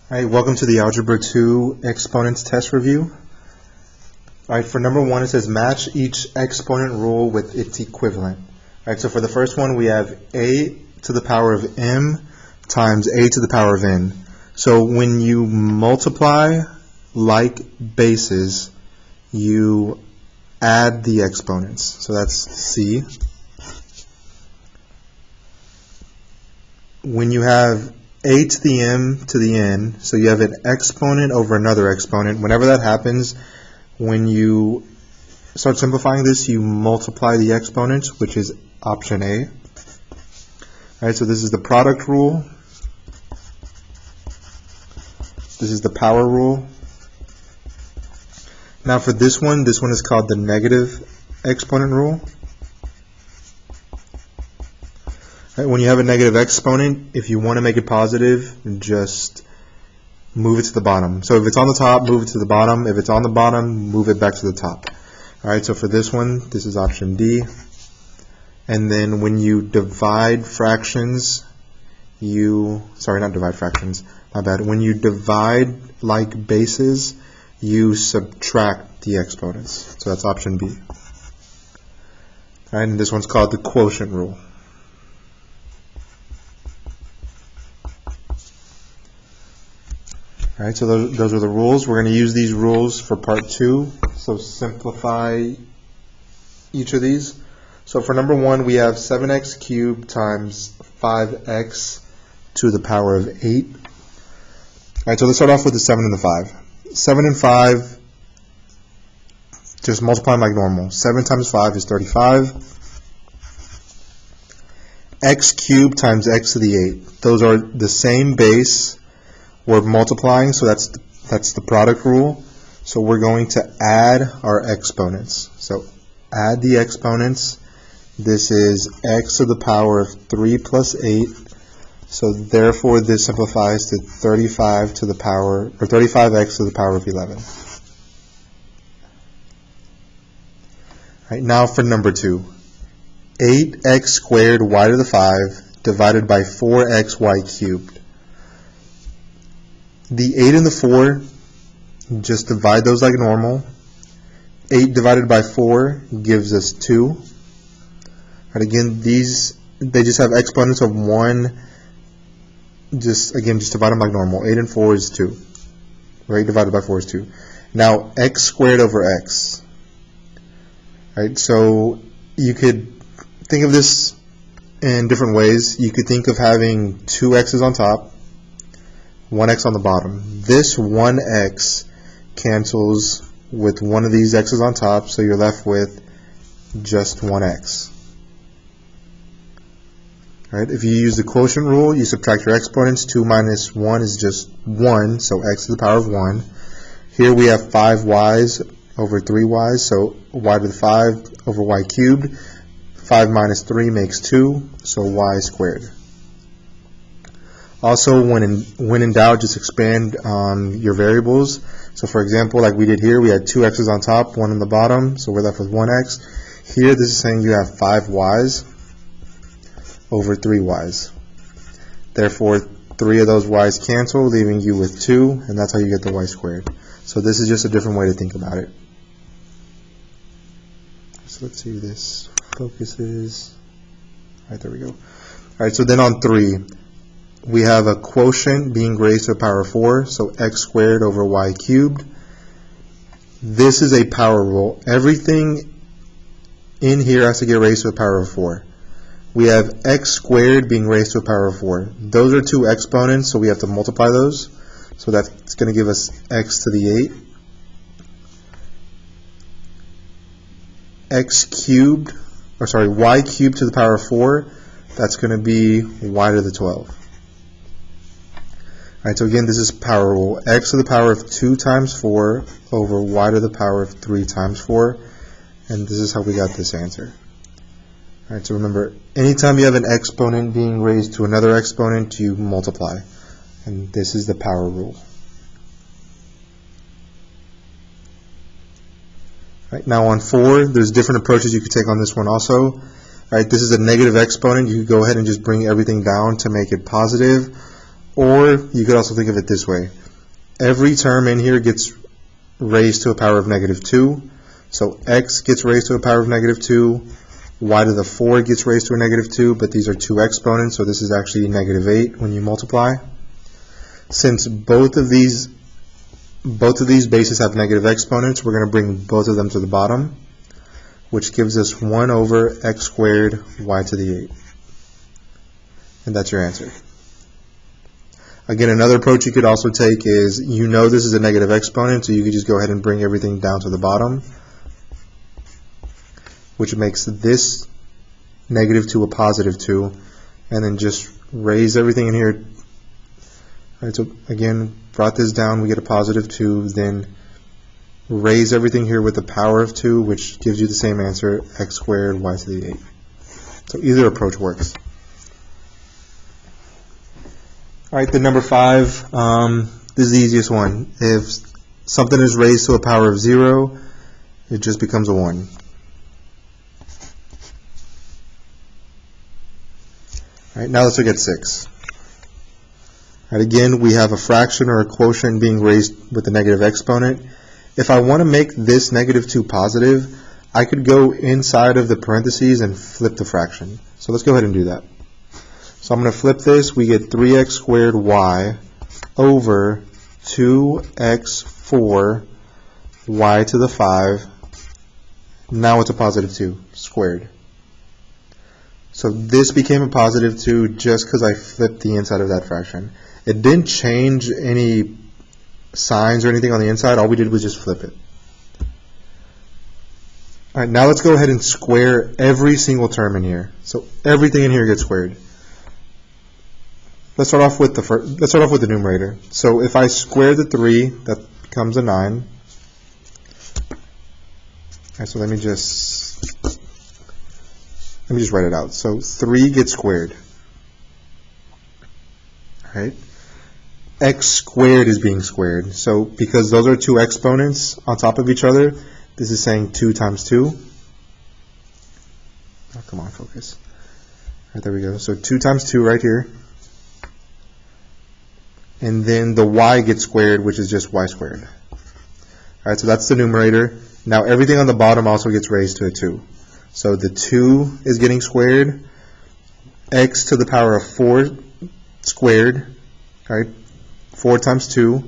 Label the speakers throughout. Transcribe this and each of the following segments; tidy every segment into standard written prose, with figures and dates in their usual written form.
Speaker 1: All right, welcome to the Algebra 2 Exponents test review. All right, for number 1, it says match each exponent rule with its equivalent. All right, so for the first one, we have a to the power of m times a to the power of n. So when you multiply like bases, you add the exponents. So that's c. When you have a to the m to the n, so you have an exponent over another exponent. Whenever that happens, when you start simplifying this, you multiply the exponents, which is option A. All right, so this is the product rule. This is the power rule. Now for this one is called the negative exponent rule. When you have a negative exponent, if you want to make it positive, just move it to the bottom. So if it's on the top, move it to the bottom. If it's on the bottom, move it back to the top. Alright, so for this one, this is option D. And then when you divide fractions, when you divide like bases, you subtract the exponents. So that's option B. Alright, and this one's called the quotient rule. Alright, so those are the rules. We're going to use these rules for part 2. So simplify each of these. So for number 1, we have 7x cubed times 5x to the power of 8. Alright, so let's start off with the 7 and the 5. 7 and 5, just multiply them like normal. 7 times 5 is 35. X cubed times x to the 8. Those are the same base. We're multiplying, so that's the product rule. So we're going to add our exponents. So add the exponents. This is x to the power of 3 plus 8. So therefore this simplifies to 35 to the power, or 35x to the power of 11. All right, now for number 2. 8x squared y to the 5 divided by 4xy cubed. The 8 and the 4, just divide those like normal. 8 divided by 4 gives us 2. And again, they just have exponents of 1. Just divide them like normal. 8 and 4 is 2. Right? Divided by 4 is 2. Now, x squared over x. Right? So you could think of this in different ways. You could think of having 2 x's on top, 1x on the bottom. This 1x cancels with one of these x's on top, so you're left with just 1x. Right? If you use the quotient rule, you subtract your exponents. 2 minus 1 is just 1, so x to the power of 1. Here we have 5y's over 3y's, so y to the 5 over y cubed. 5 minus 3 makes 2, so y squared. Also, when in doubt, just expand your variables. So for example, like we did here, we had 2 x's on top, 1 on the bottom, so we're left with 1x. Here, this is saying you have 5y's over 3y's. Therefore, 3 of those y's cancel, leaving you with 2, and that's how you get the y squared. So this is just a different way to think about it. So let's see if this focuses. All right, there we go. All right, so then on 3, we have a quotient being raised to the power of 4, so x squared over y cubed. This is a power rule. Everything in here has to get raised to the power of 4. We have x squared being raised to the power of 4. Those are 2 exponents, so we have to multiply those. So that's going to give us x to the 8. Y cubed to the power of 4, that's going to be y to the 12. Alright, so again, this is power rule. X to the power of 2 times 4 over y to the power of 3 times 4. And this is how we got this answer. Alright, so remember, anytime you have an exponent being raised to another exponent, you multiply. And this is the power rule. Alright, now on 4, there's different approaches you could take on this one also. Alright, this is a negative exponent. You could go ahead and just bring everything down to make it positive. Or you could also think of it this way. Every term in here gets raised to a power of -2. So x gets raised to a power of -2. Y to the 4 gets raised to a -2, but these are two exponents, so this is actually -8 when you multiply. Since both of these bases have negative exponents, we're going to bring both of them to the bottom, which gives us 1 over x squared y to the 8. And that's your answer. Again, another approach you could also take is, you know this is a negative exponent, so you could just go ahead and bring everything down to the bottom, which makes this -2 a +2, and then just raise everything in here. All right, so again, brought this down, we get a +2, then raise everything here with the power of 2, which gives you the same answer, x squared y to the 8. So either approach works. All right, the number 5, this is the easiest one. If something is raised to a power of 0, it just becomes a 1. All right, now let's look at 6. All right, again, we have a fraction or a quotient being raised with a negative exponent. If I want to make this -2 positive, I could go inside of the parentheses and flip the fraction. So let's go ahead and do that. So I'm going to flip this. We get 3x squared y over 2x4 y to the 5. Now it's a +2 squared. So this became a +2 just because I flipped the inside of that fraction. It didn't change any signs or anything on the inside. All we did was just flip it. All right, now let's go ahead and square every single term in here. So everything in here gets squared. Let's start off with the numerator. So if I square the 3, that becomes a 9. All right, so let me just write it out. So 3 gets squared. All right. X squared is being squared. So because those are two exponents on top of each other, this is saying 2 times 2. Oh, come on, focus. All right, there we go. So 2 times 2 right here. And then the y gets squared, which is just y squared. All right, so that's the numerator. Now everything on the bottom also gets raised to a 2. So the 2 is getting squared. X to the power of 4 squared. All right, 4 times 2. All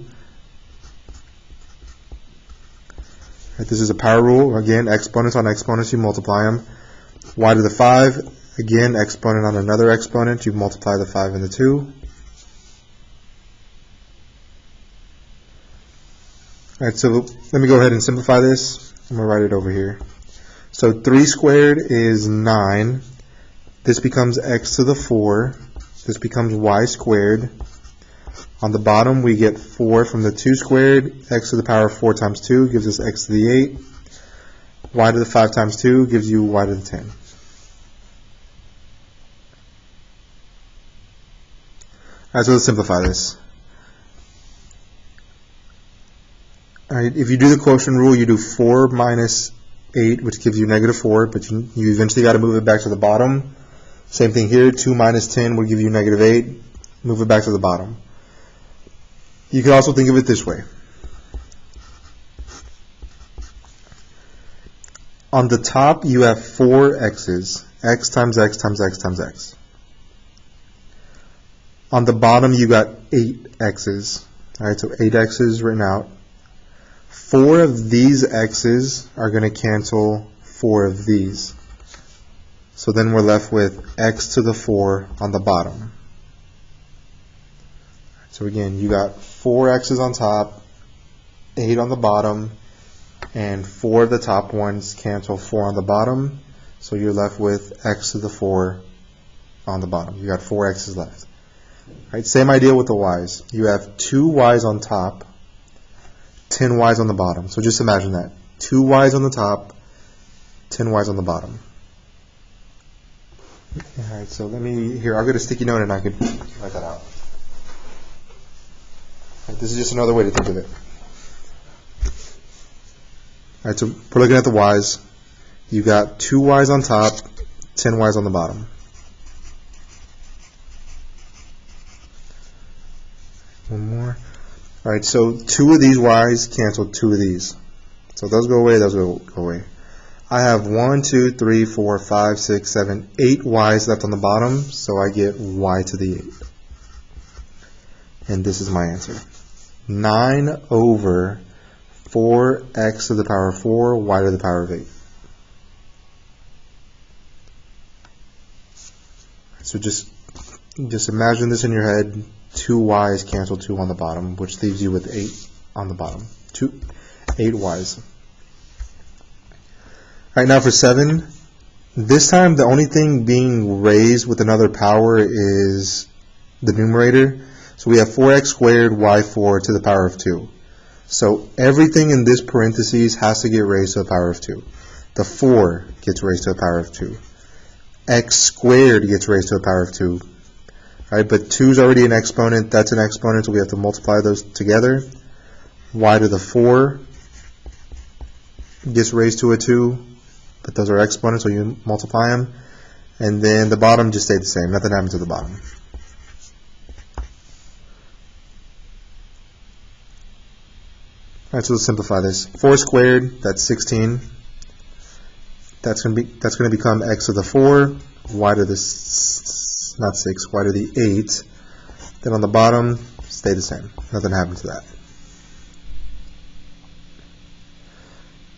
Speaker 1: right, this is a power rule. Again, exponents on exponents, you multiply them. Y to the 5, again, exponent on another exponent, you multiply the 5 and the 2. All right, so let me go ahead and simplify this. I'm going to write it over here. So 3 squared is 9. This becomes x to the 4. This becomes y squared. On the bottom, we get 4 from the 2 squared. X to the power of 4 times 2 gives us x to the 8. Y to the 5 times 2 gives you y to the 10. All right, so let's simplify this. All right, if you do the quotient rule, you do 4 minus 8, which gives you -4, but you eventually got to move it back to the bottom. Same thing here, 2 minus 10 will give you -8. Move it back to the bottom. You can also think of it this way. On the top, you have 4 x's, x times x times x times x. On the bottom, you got 8 x's. All right, so 8 x's written out. 4 of these x's are going to cancel 4 of these. So then we're left with x to the 4 on the bottom. So again, you got 4 x's on top, 8 on the bottom, and 4 of the top ones cancel 4 on the bottom. So you're left with x to the 4 on the bottom. You got 4 x's left. All right, same idea with the y's. You have 2 y's on top, 10 y's on the bottom. So just imagine that. 2 y's on the top, 10 y's on the bottom. All right, so I'll get a sticky note and I could write that out. All right, this is just another way to think of it. All right, so we're looking at the y's. You got 2 y's on top, 10 y's on the bottom. One more. All right, so 2 of these y's cancel 2 of these. So those go away, those go away. I have 1, 2, 3, 4, 5, 6, 7, 8 y's left on the bottom, so I get y to the 8. And this is my answer. 9 over 4x to the power of 4, y to the power of 8. So just imagine this in your head. 2 y's cancel 2 on the bottom, which leaves you with 8 on the bottom. 8 y's. Alright, now for 7. This time the only thing being raised with another power is the numerator. So we have 4x squared y4 to the power of 2. So everything in this parentheses has to get raised to the power of 2. The 4 gets raised to the power of 2. X squared gets raised to the power of 2. Right, but 2 is already an exponent. That's an exponent, so we have to multiply those together. Y to the 4 gets raised to a 2, but those are exponents, so you multiply them. And then the bottom just stayed the same. Nothing happened to the bottom. Alright, so let's simplify this. 4 squared, that's 16. That's going to become x to the 4, y to the not 6, y to the 8. Then on the bottom, stay the same. Nothing happened to that.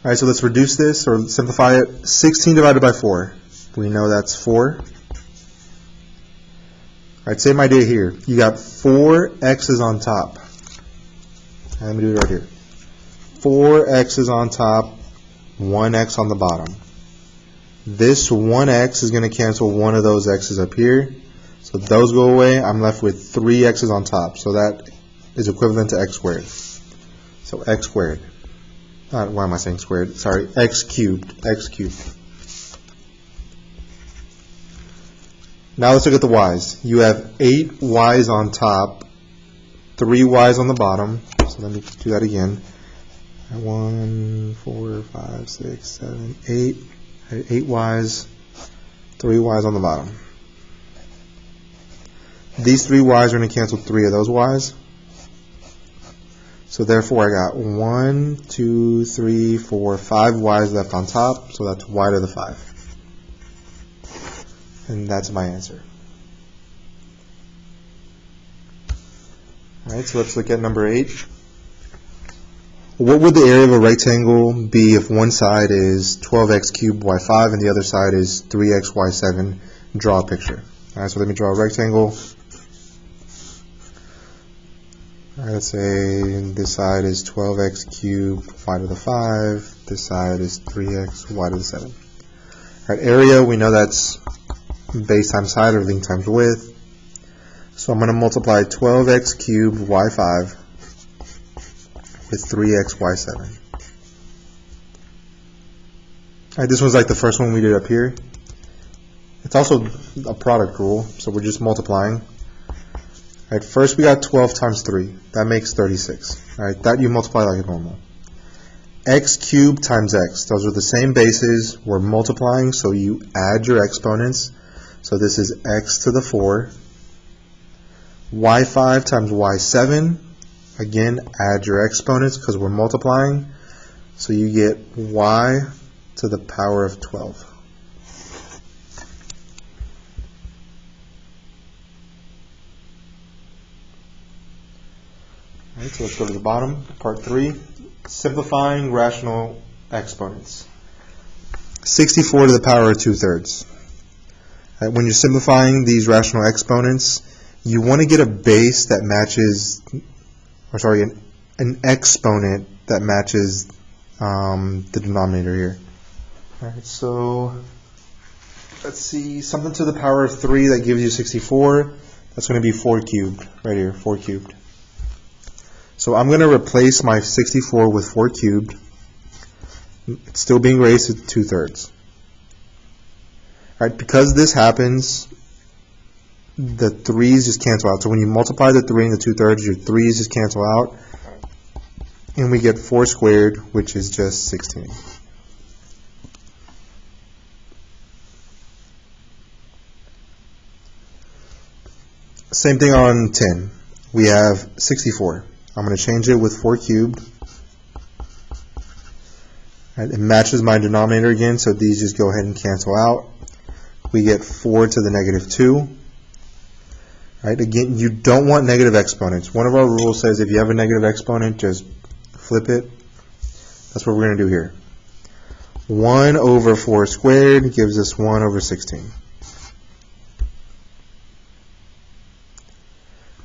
Speaker 1: Alright, so let's reduce this or simplify it. 16 divided by 4. We know that's 4. Alright, same idea here. You got 4 x's on top. Let me do it right here. 4 x's on top, 1 x on the bottom. This 1x is going to cancel one of those x's up here. So those go away. I'm left with 3 x's on top. So that is equivalent to x squared. So x squared. Why am I saying squared? Sorry, x cubed. X cubed. Now let's look at the y's. You have 8 y's on top, 3 y's on the bottom. So let me do that again. 1, 4, 5, 6, 7, 8. 8 y's, 3 y's on the bottom. These 3 y's are going to cancel 3 of those y's. So therefore I got 1, 2, 3, 4, 5 y's left on top. So that's y to the 5. And that's my answer. Alright, so let's look at number 8. What would the area of a rectangle be if one side is 12x cubed y5 and the other side is 3x y7? Draw a picture. Alright, so let me draw a rectangle. Alright, let's say this side is 12x cubed y to the 5. This side is 3x y to the 7. Alright, area, we know that's base times height or length times width. So I'm going to multiply 12x cubed y5 with 3x y7. Alright, this was like the first one we did up here. It's also a product rule, so we're just multiplying. Alright, first we got 12 times 3. That makes 36. Alright, that you multiply like normal. X cubed times x. Those are the same bases. We're multiplying, so you add your exponents. So this is x to the 4. Y5 times y7. Again, add your exponents because we're multiplying. So you get y to the power of 12. Alright, so let's go to the bottom, part 3. Simplifying rational exponents. 64 to the power of 2/3. When you're simplifying these rational exponents, you want to get a base that matches, an exponent that matches the denominator here. Alright, so let's see, something to the power of 3 that gives you 64. That's going to be 4 cubed, right here, 4 cubed. So I'm going to replace my 64 with 4 cubed. It's still being raised to 2/3. Alright, because this happens, the 3's just cancel out. So when you multiply the 3 and the 2/3, your 3's just cancel out. And we get 4 squared, which is just 16. Same thing on 10. we have 64. I'm going to change it with 4 cubed. Right, it matches my denominator again, so these just go ahead and cancel out. We get 4 to the negative 2. Right, again, you don't want negative exponents. One of our rules says if you have a negative exponent, just flip it. That's what we're going to do here. 1 over 4 squared gives us 1 over 16.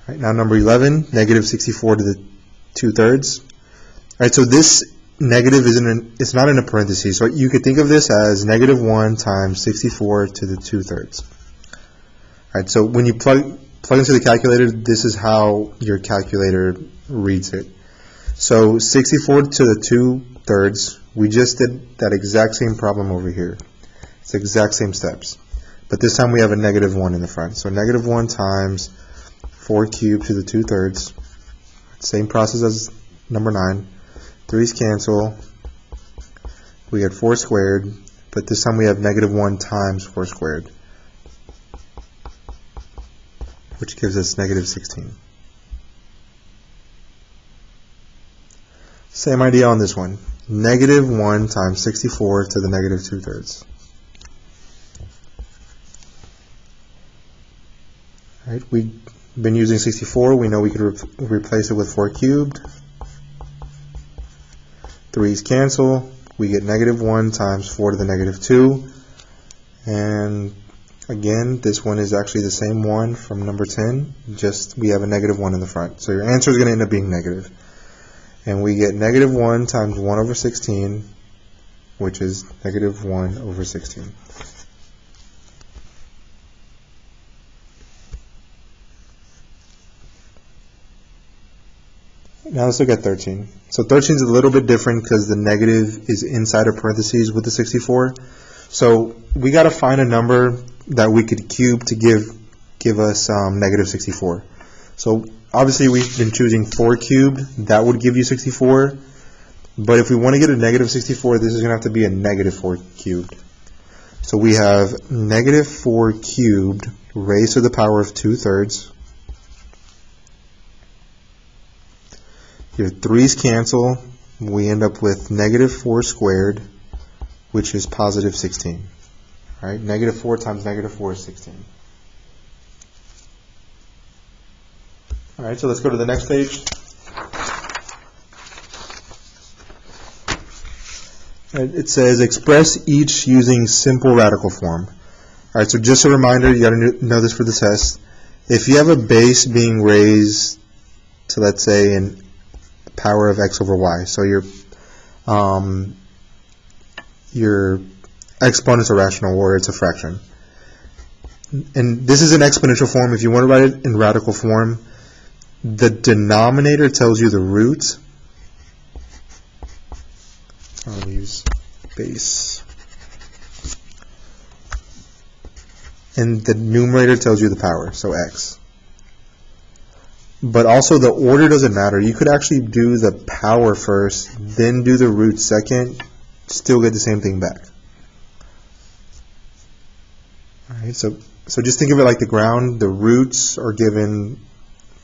Speaker 1: Right, now number 11, negative 64 to the 2/3. Right, so this negative it's not in a parentheses, so you could think of this as negative 1 times 64 to the 2/3. Right, so when you plug into the calculator, this is how your calculator reads it. So 64 to the 2/3, we just did that exact same problem over here. It's the exact same steps. But this time we have a negative 1 in the front. So negative 1 times 4 cubed to the 2/3. Same process as number 9. 3's cancel. We get 4 squared. But this time we have negative 1 times 4 squared, which gives us negative 16. Same idea on this one. Negative 1 times 64 to the negative 2/3. Right, we've been using 64. We know we could replace it with 4 cubed. 3's cancel. We get negative 1 times 4 to the negative 2. And again, this one is actually the same one from number 10, just we have a negative 1 in the front. So your answer is going to end up being negative. And we get negative 1 times 1 over 16, which is negative 1 over 16. Now let's look at 13. So 13 is a little bit different because the negative is inside of parentheses with the 64. So we got to find a number that we could cube to give us negative 64. So obviously we've been choosing 4 cubed. That would give you 64. But if we want to get a negative 64, this is going to have to be a negative 4 cubed. So we have negative 4 cubed raised to the power of 2/3. Your 3's cancel. We end up with negative 4 squared, which is positive 16. All right, negative 4 times negative 4 is 16. All right, so let's go to the next page. It says express each using simple radical form. All right, so just a reminder, you got to know this for the test. If you have a base being raised to, let's say, an power of x over y, so your exponent's a rational or it's a fraction. And this is an exponential form. If you want to write it in radical form, the denominator tells you the root. I'll use base. And the numerator tells you the power, so x. But also the order doesn't matter. You could actually do the power first, then do the root second, still get the same thing back. Alright, so just think of it like the ground. The roots are given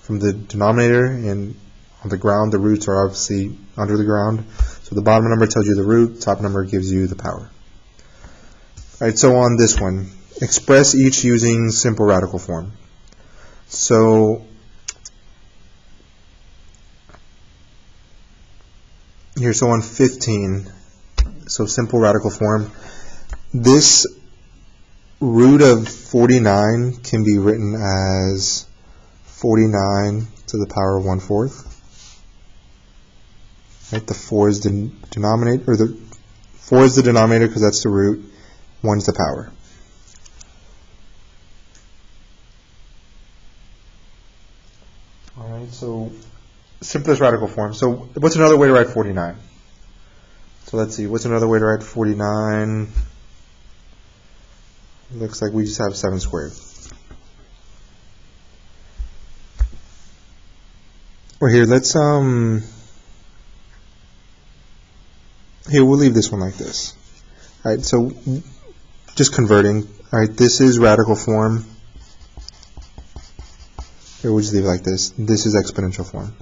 Speaker 1: from the denominator, and on the ground the roots are obviously under the ground. So the bottom number tells you the root, top number gives you the power. Alright, so on this one, express each using simple radical form. So here, so on 15, so simple radical form, this root of 49 can be written as 49 to the power of 1/4. Right, the 4 is the denominator, or the 4 is the denominator because that's the root, 1 is the power. Alright, so simplest radical form. So what's another way to write 49? So let's see, what's another way to write 49? Looks like we just have 7 squared. Or here, let's here, we'll leave this one like this. Alright, so just converting. Alright, this is radical form. Here, we'll just leave it like this. This is exponential form.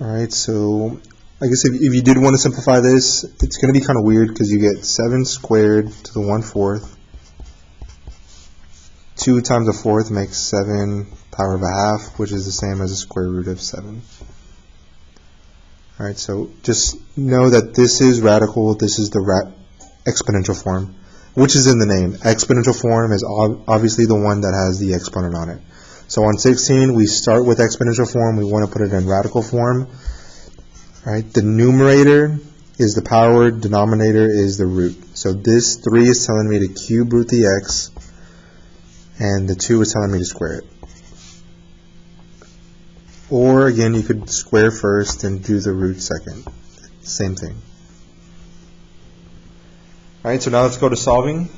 Speaker 1: Alright, so I guess if you did want to simplify this, it's going to be kind of weird because you get 7 squared to the 1/4. 2 times a fourth makes 7 power of a half, which is the same as the square root of 7. Alright, so just know that this is radical, this is the exponential form, which is in the name. Exponential form is obviously the one that has the exponent on it. So on 16, we start with exponential form, we want to put it in radical form. Alright, the numerator is the power, denominator is the root. So this 3 is telling me to cube root the x, and the 2 is telling me to square it. Or again, you could square first and do the root second. Same thing. Alright, so now let's go to solving.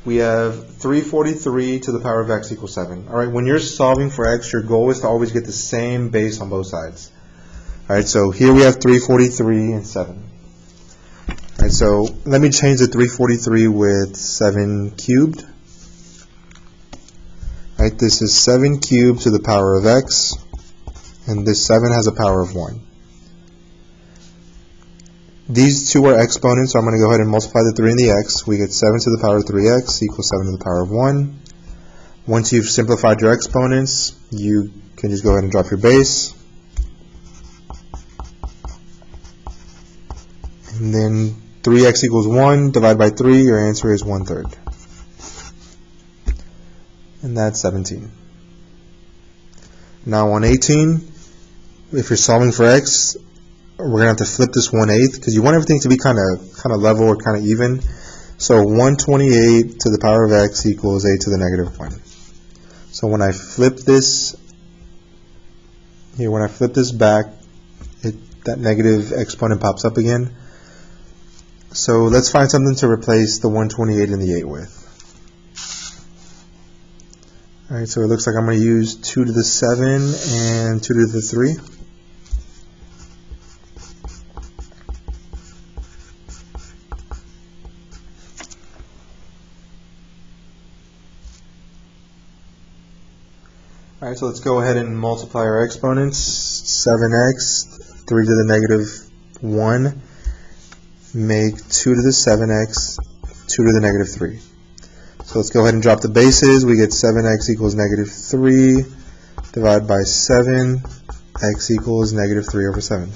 Speaker 1: We have 343 to the power of x equals 7. Alright, when you're solving for x, your goal is to always get the same base on both sides. Alright, so here we have 343 and 7. Alright, so let me change the 343 with 7 cubed. Alright, this is 7 cubed to the power of x, and this 7 has a power of 1. These two are exponents, so I'm going to go ahead and multiply the 3 and the x. We get 7 to the power of 3x equals 7 to the power of 1. Once you've simplified your exponents, you can just go ahead and drop your base. And then 3x equals 1, divide by 3, your answer is 1/3. And that's 17. Now on 18, if you're solving for x, we're going to have to flip this 1/8 because you want everything to be kind of level or kind of even. So 128 to the power of x equals a to the negative 1. So when I flip this here, when I flip this back, that negative exponent pops up again. So let's find something to replace the 128 and the 8 with. Alright, so it looks like I'm going to use 2 to the 7 and 2 to the 3. Alright, so let's go ahead and multiply our exponents. 7x, 3 to the negative 1, make 2 to the 7x, 2 to the negative 3. So let's go ahead and drop the bases. We get 7x equals negative 3, divide by 7, x equals negative 3 over 7.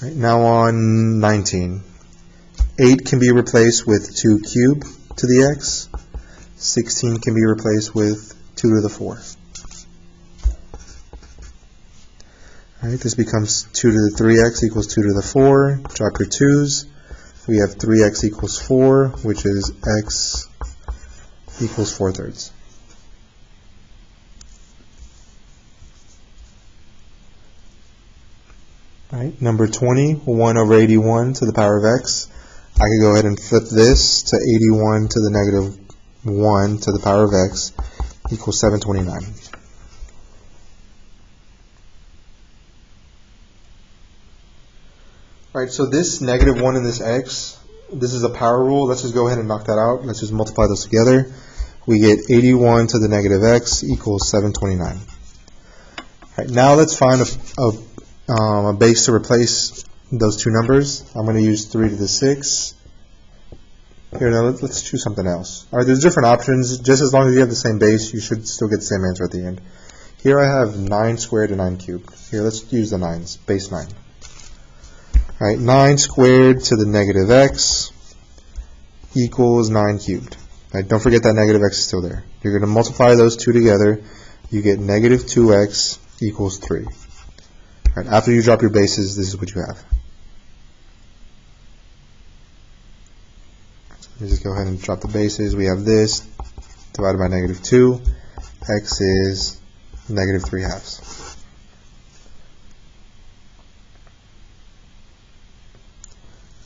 Speaker 1: Right, now on 19. 8 can be replaced with 2 cubed to the x. 16 can be replaced with 2 to the 4. Alright, this becomes 2 to the 3x equals 2 to the 4. Drop your 2's. We have 3x equals 4, which is x equals 4/3. Alright, number 20, 1 over 81 to the power of x. I could go ahead and flip this to 81 to the negative 1 to the power of x equals 729. Alright, so this negative 1 and this x, this is a power rule. Let's just go ahead and knock that out. Let's just multiply those together. We get 81 to the negative x equals 729. Alright, now let's find a base to replace those two numbers. I'm going to use 3 to the 6. Here, now let's choose something else. Alright, there's different options. Just as long as you have the same base, you should still get the same answer at the end. Here I have 9 squared and 9 cubed. Here, let's use the 9s, base 9. Alright, 9 squared to the negative x equals 9 cubed. Alright, don't forget that negative x is still there. You're going to multiply those two together. You get negative 2x equals 3. Alright, after you drop your bases, this is what you have. So let me just go ahead and drop the bases. We have this divided by negative 2. X is negative 3/2.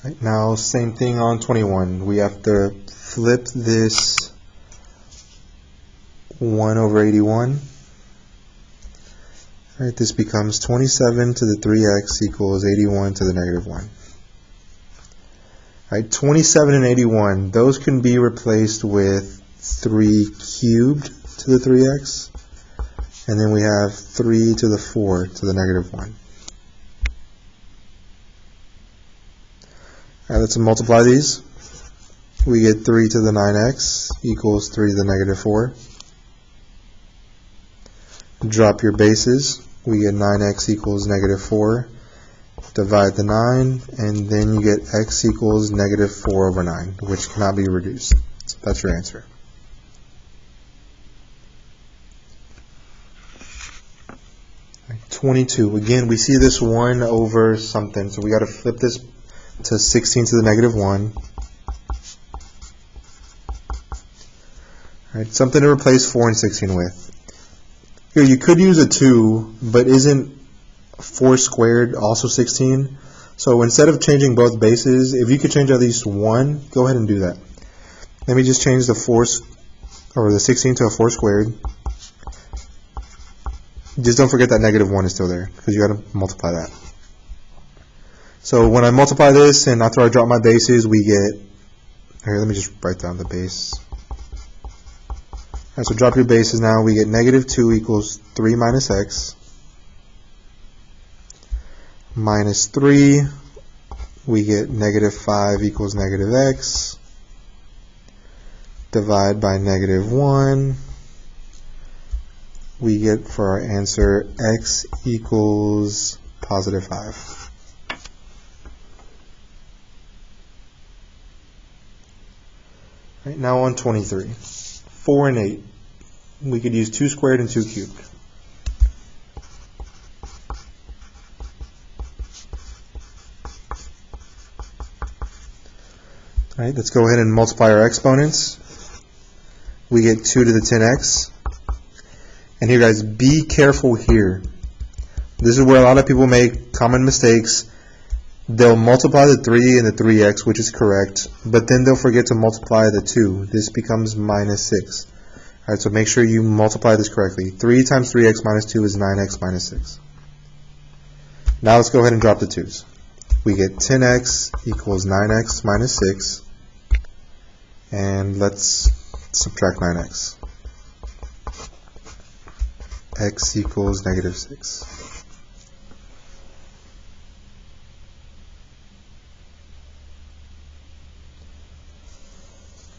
Speaker 1: Right, now, same thing on 21. We have to flip this 1 over 81. All right, this becomes 27 to the 3x equals 81 to the negative 1. All right, 27 and 81, those can be replaced with 3 cubed to the 3x, and then we have 3 to the 4 to the negative 1. All right, let's multiply these. We get 3 to the 9x equals 3 to the negative 4. Drop your bases. We get 9x equals negative 4. Divide the 9, and then you get x equals negative 4 over 9, which cannot be reduced. So that's your answer. Right, 22. Again, we see this 1 over something, so we got to flip this to 16 to the negative 1. All right, something to replace 4 and 16 with. Here, you could use a 2, but isn't 4 squared also 16? So instead of changing both bases, if you could change at least one, go ahead and do that. Let me just change the 4 or the 16 to a 4 squared. Just don't forget that negative 1 is still there, because you got to multiply that. So when I multiply this, and after I drop my bases, we get, here, let me just write down the base. Alright, so drop your bases now. We get negative 2 equals 3 minus x. Minus 3, we get negative 5 equals negative x. Divide by negative 1. We get for our answer x equals positive 5. Right, now on 23. 4 and 8. We could use 2 squared and 2 cubed. All right, let's go ahead and multiply our exponents. We get 2 to the 10x. And here, guys, be careful here. This is where a lot of people make common mistakes. They'll multiply the 3 and the 3x, which is correct, but then they'll forget to multiply the 2. This becomes minus 6. All right, so make sure you multiply this correctly. 3 times 3x minus 2 is 9x minus 6. Now let's go ahead and drop the 2's. We get 10x equals 9x minus 6. And let's subtract 9x. X equals negative 6.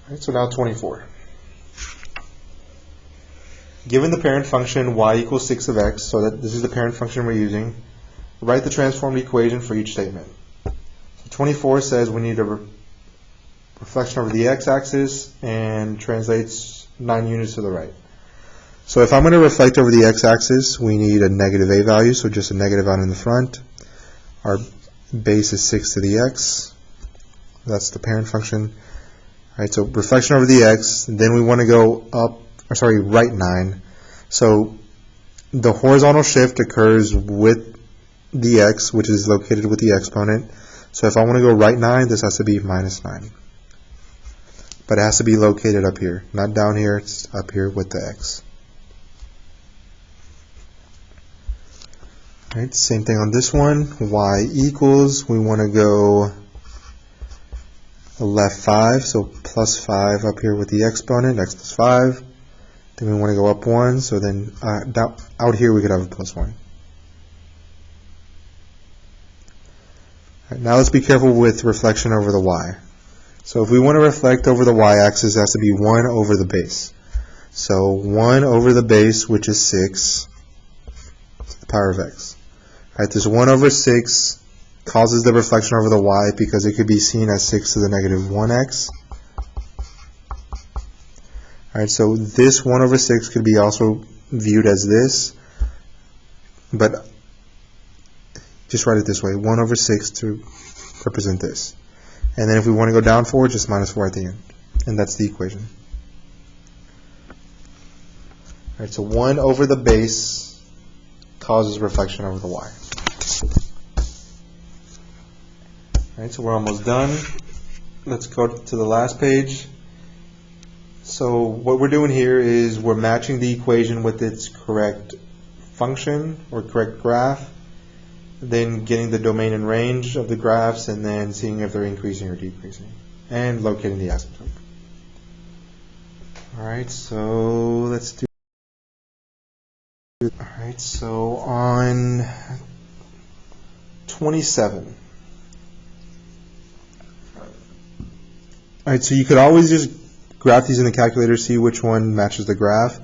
Speaker 1: Alright, so now 24. Given the parent function y equals 6 of x, so that this is the parent function we're using, write the transformed equation for each statement. So 24 says we need a reflection over the x-axis and translates 9 units to the right. So if I'm going to reflect over the x-axis, we need a negative a value, so just a negative out in the front. Our base is 6 to the x. That's the parent function. Alright, so reflection over the x, then we want to go right 9. So the horizontal shift occurs with the x, which is located with the exponent. So if I want to go right 9, this has to be minus 9. But it has to be located up here, not down here, it's up here with the x. Alright, same thing on this one. Y equals, we want to go left 5, so plus 5 up here with the exponent, x plus 5. Then we want to go up 1, so then out here we could have a plus 1. Right, now let's be careful with reflection over the y. So if we want to reflect over the y-axis, it has to be 1 over the base. So 1 over the base, which is 6, to the power of x. Right, this 1 over 6 causes the reflection over the y because it could be seen as 6 to the negative 1x. Alright, so this 1 over 6 could be also viewed as this, but just write it this way, 1 over 6 to represent this. And then if we want to go down 4, just minus 4 at the end. And that's the equation. Alright, so 1 over the base causes reflection over the y. Alright, so we're almost done. Let's go to the last page. So what we're doing here is we're matching the equation with its correct function or correct graph, then getting the domain and range of the graphs, and then seeing if they're increasing or decreasing, and locating the asymptote. Alright, so let's do. Alright, so on 27. Alright, so you could always just graph these in the calculator, see which one matches the graph.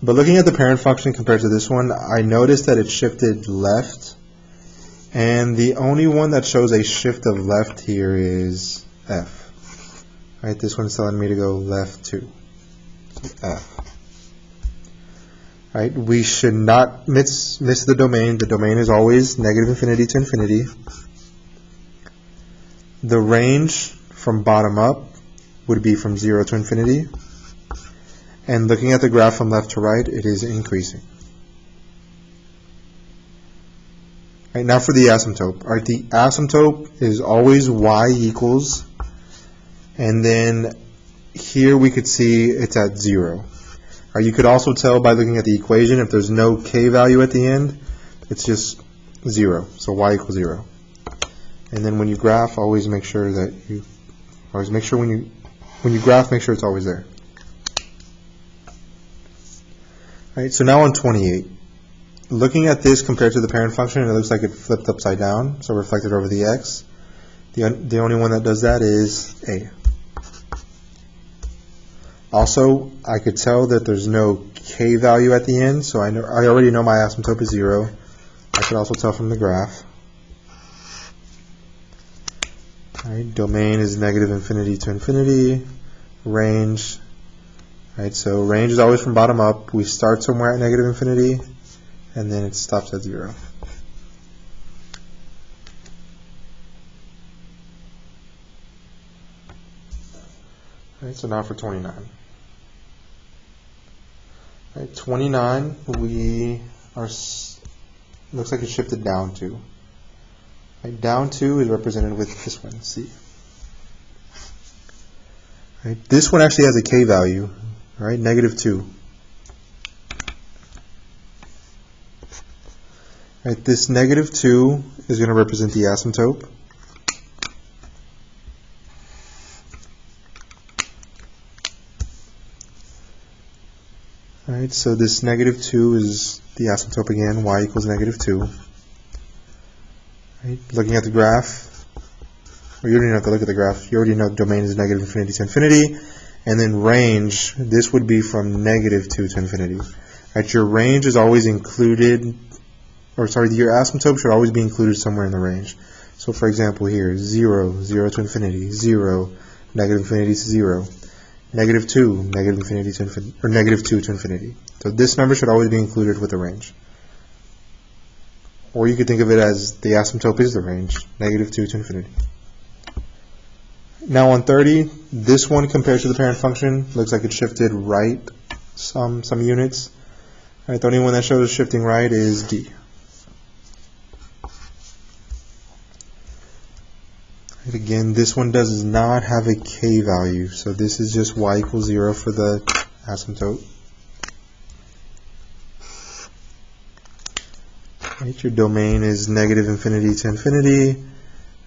Speaker 1: But looking at the parent function compared to this one, I noticed that it shifted left. And the only one that shows a shift of left here is F. Alright, this one's telling me to go left 2. So F. Alright, we should not miss the domain. The domain is always negative infinity to infinity. The range from bottom up would be from 0 to infinity. And looking at the graph from left to right, it is increasing. Right, now for the asymptote. Alright, the asymptote is always y equals, and then here we could see it's at 0. Alright, you could also tell by looking at the equation if there's no k value at the end, it's just 0. So y equals 0. And then when you graph, always make sure that you when you graph, make sure it's always there. Alright, so now on 28. Looking at this compared to the parent function, it looks like it flipped upside down, so reflected over the x. The only one that does that is A. Also, I could tell that there's no k value at the end, so I already know my asymptote is 0. I could also tell from the graph. Alright, domain is negative infinity to infinity. Range. Alright, so range is always from bottom up. We start somewhere at negative infinity, and then it stops at 0. Alright, so now for 29. Alright, 29, looks like it shifted down 2. Right, down 2 is represented with this one, C. Right, this one actually has a k value, right? Negative 2. Right, this negative 2 is going to represent the asymptote. Right, so this negative 2 is the asymptote again, y equals negative 2. Right, looking at the graph, or you don't even have to look at the graph, you already know domain is negative infinity to infinity, and then range, this would be from negative 2 to infinity. Right, your range is always included, or sorry, your asymptote should always be included somewhere in the range. So for example here, 0, 0 to infinity, 0, negative infinity to 0, negative 2, negative infinity to infinity, or negative 2 to infinity. So this number should always be included with the range. Or you could think of it as the asymptote is the range, negative 2 to infinity. Now on 30, this one compared to the parent function looks like it shifted right some units. Right, the only one that shows shifting right is D. Right, again, this one does not have a k value, so this is just y equals 0 for the asymptote. Right, your domain is negative infinity to infinity.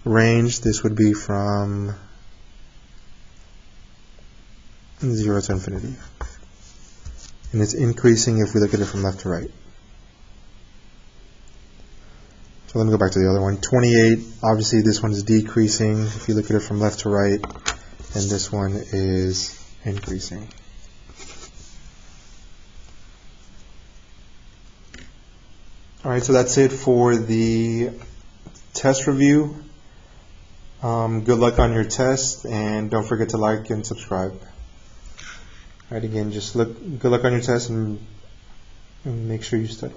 Speaker 1: Range, this would be from 0 to infinity. And it's increasing if we look at it from left to right. So let me go back to the other one. 28, obviously this one is decreasing if you look at it from left to right, and this one is increasing. Alright, so that's it for the test review. Good luck on your test, and don't forget to like and subscribe. Alright, again, good luck on your test, and make sure you study.